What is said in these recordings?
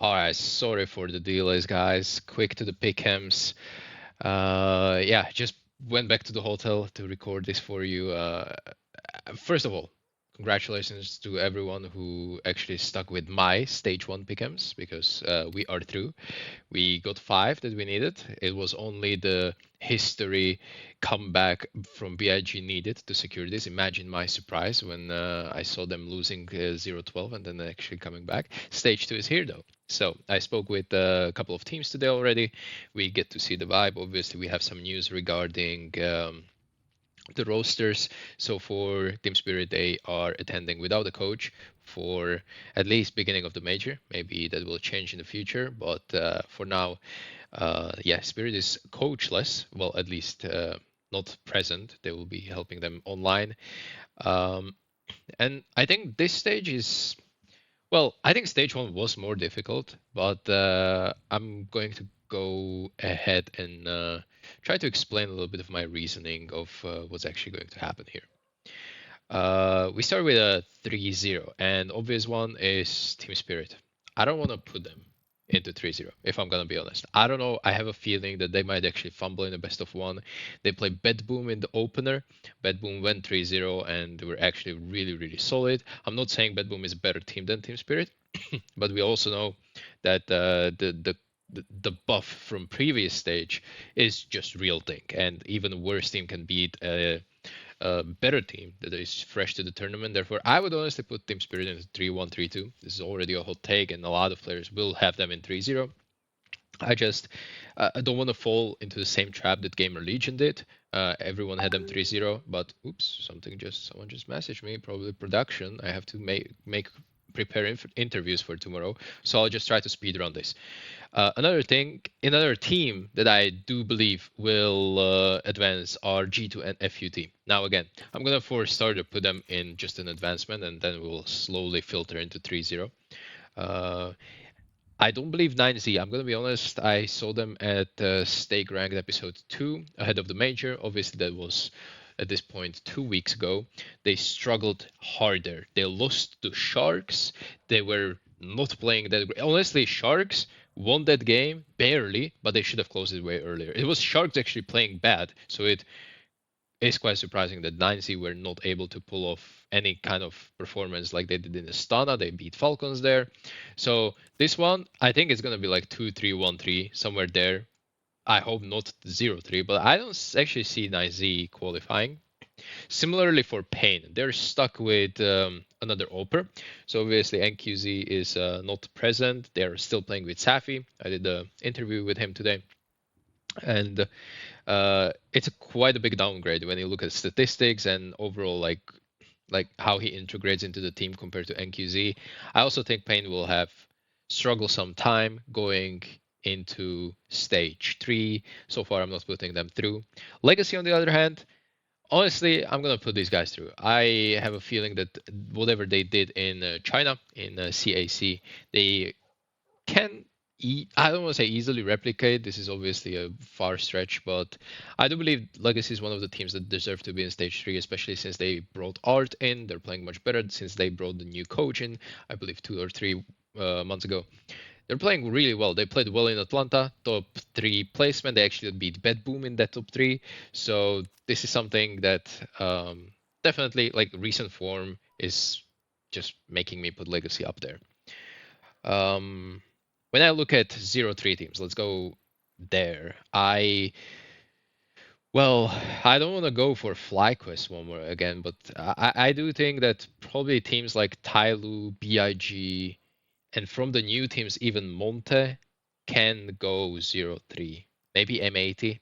All right, sorry for the delays, guys. Quick to the pick'ems. Yeah, just went back to the hotel to record this for you. First of all, congratulations to everyone who actually stuck with my stage one pick'ems because we are through. We got five that we needed. It was only the history comeback from BIG needed to secure this. Imagine my surprise when I saw them losing 0-12 and then actually coming back. Stage two is here though. So I spoke with a couple of teams today already. We get to see the vibe. Obviously, we have some news regarding the rosters. So for Team Spirit, they are attending without a coach for at least beginning of the major. Maybe that will change in the future, but for now, yeah, Spirit is coachless. Well, at least not present. They will be helping them online. Um, and I think this stage is well, I think stage one was more difficult, but I'm going to go ahead and try to explain a little bit of my reasoning of what's actually going to happen here. We start with a 3-0, and obvious one is Team Spirit. I don't want to put them into 3-0, if I'm gonna be honest. I don't know. I have a feeling that they might actually fumble in the best of one. They play Bed Boom in the opener. Bed Boom went 3-0, and they were actually really, really solid. I'm not saying Bed Boom is a better team than Team Spirit, but we also know that the buff from previous stage is just real thing, and even a worse team can beat a better team that is fresh to the tournament. Therefore, I would honestly put Team Spirit in 3-1, 3-2. This is already a hot take, and a lot of players will have them in 3-0. I just I don't want to fall into the same trap that Gamer Legion did. Everyone had them 3-0, but oops, someone just messaged me, probably production. I have to make prepare interviews for tomorrow, so I'll just try to speed run this. Another team that I do believe will advance are G2 and FUT. Now again, I'm gonna for starter put them in just an advancement, and then we'll slowly filter into 3-0. Uh, I don't believe 9Z. I'm gonna be honest. I saw them at Stake Ranked episode 2 ahead of the major. Obviously, that was at this point 2 weeks ago. They struggled harder. They lost to Sharks. They were not playing that great. Honestly, Sharks won that game barely, but they should have closed it way earlier. It was Sharks actually playing bad, so it's quite surprising that 9Z were not able to pull off any kind of performance like they did in Astana. They beat Falcons there. So this one, I think it's going to be like 2-3, 1-3, somewhere there. I hope not 0-3, but I don't actually see 9Z qualifying. Similarly for Pain, they're stuck with another Oper. So obviously NQZ is not present. They're still playing with Safi. I did the interview with him today. And it's quite a big downgrade when you look at statistics and overall like how he integrates into the team compared to NQZ. I also think Payne will have struggle some time going into stage three. So far, I'm not putting them through. Legacy, on the other hand, honestly, I'm gonna put these guys through. I have a feeling that whatever they did in China in CAC, they can I don't want to say easily replicate. This is obviously a far stretch, but I do believe Legacy is one of the teams that deserve to be in stage three, especially since they brought Art in. They're playing much better since they brought the new coach in, I believe 2 or 3 months ago. They're playing really well. They played well in Atlanta, top three placement. They actually beat Bed Boom in that top three. So this is something that definitely like recent form is just making me put Legacy up there. Um, when I look at 0-3 teams, let's go there. Well, I don't want to go for FlyQuest one more again, but I do think that probably teams like Tyloo, BIG, and from the new teams, even Monte can go 0-3. Maybe M80.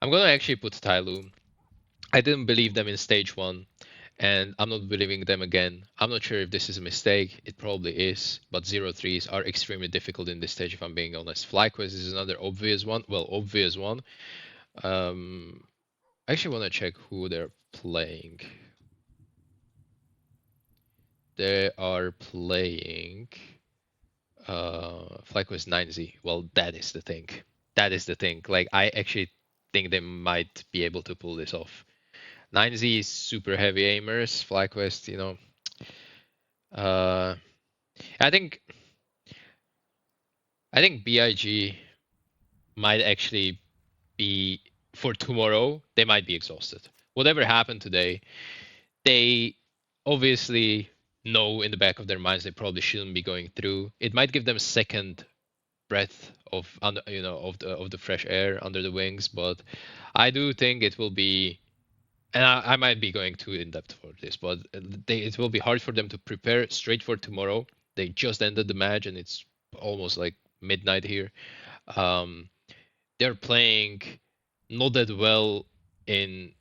I'm gonna actually put Tyloo. I didn't believe them in stage one, and I'm not believing them again. I'm not sure if this is a mistake. It probably is, but 0-3s are extremely difficult in this stage, if I'm being honest. FlyQuest is another obvious one. Well, obvious one. I actually want to check who they're playing. They are playing FlyQuest 9Z. Well, that is the thing. That is the thing. Like, I actually think they might be able to pull this off. 9Z is super heavy aimers. FlyQuest, uh, I think I think BIG might actually be for tomorrow. They might be exhausted. Whatever happened today, they obviously know in the back of their minds they probably shouldn't be going through. It might give them a second breath of of the fresh air under the wings, but I do think it will be, and I might be going too in depth for this, but it will be hard for them to prepare straight for tomorrow. They just ended the match and it's almost like midnight here. Um, they're playing not that well in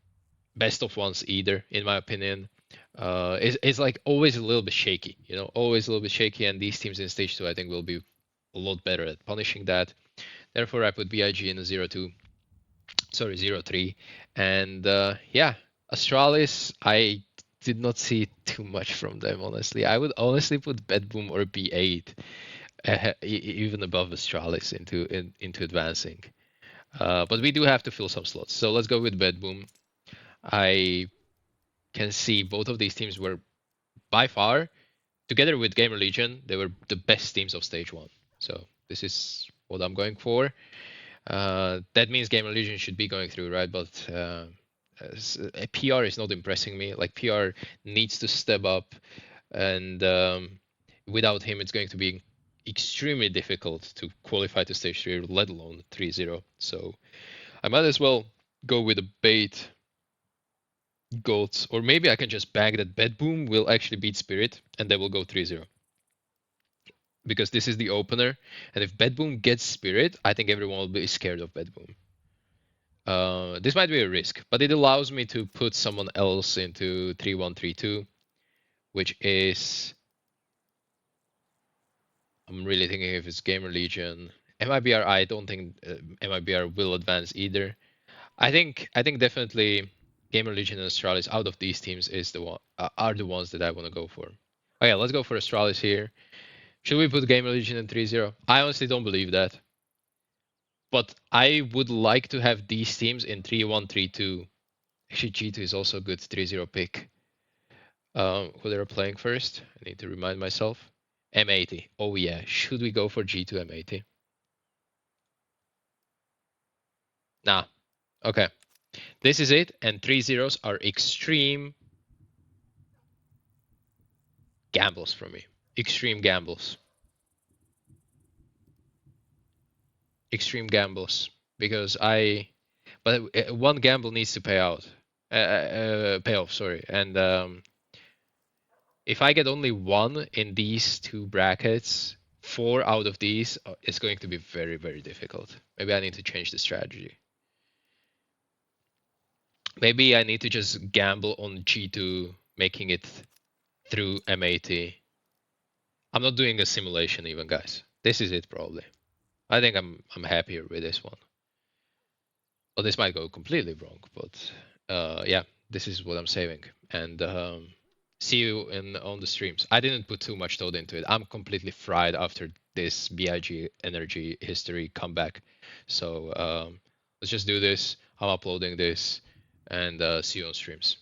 best of ones either, in my opinion. It's like always a little bit shaky, always a little bit shaky, and these teams in stage two, I think, will be a lot better at punishing that. Therefore, I put BIG in a 0-2, sorry, 0-3. And yeah, Astralis, I did not see too much from them, honestly. I would honestly put Bedboom or B8 even above Astralis into advancing. But we do have to fill some slots. So let's go with Bedboom. I can see both of these teams were by far, together with Gamer Legion, they were the best teams of stage one. So this is what I'm going for. That means Gamer Legion should be going through, right? But PR is not impressing me. Like PR needs to step up, and without him, it's going to be extremely difficult to qualify to stage three, let alone 3-0. So I might as well go with a bait goats, or maybe I can just bag that Bedboom will actually beat Spirit, and they will go 3-0. Because this is the opener, and if Bedboom gets Spirit, I think everyone will be scared of Bedboom. This might be a risk, but it allows me to put someone else into 3-1-3-2, which is, I'm really thinking if it's Gamer Legion. MIBR, I don't think MIBR will advance either. I think definitely Gamer Legion and Astralis out of these teams is the one are the ones that I want to go for. Okay, let's go for Astralis here. Should we put Gamer Legion in 3-0? I honestly don't believe that. But I would like to have these teams in 3-1-3-2. Actually, G2 is also a good 3-0 pick. Who they're playing first? I need to remind myself. M80. Oh yeah, should we go for G2 M80? Nah. Okay. This is it, and 3-0s are extreme gambles for me. Extreme gambles. Extreme gambles. Because but one gamble needs to pay out. Pay off, sorry. And if I get only one in these two brackets, 4 out of these is going to be very, very difficult. Maybe I need to change the strategy. Maybe I need to just gamble on G2 making it through M80. I'm not doing a simulation even, guys. This is it probably. I think I'm happier with this one. Well, this might go completely wrong, but yeah, this is what I'm saving. And see you on the streams. I didn't put too much thought into it. I'm completely fried after this BIG energy history comeback. So let's just do this. I'm uploading this, and see you on streams.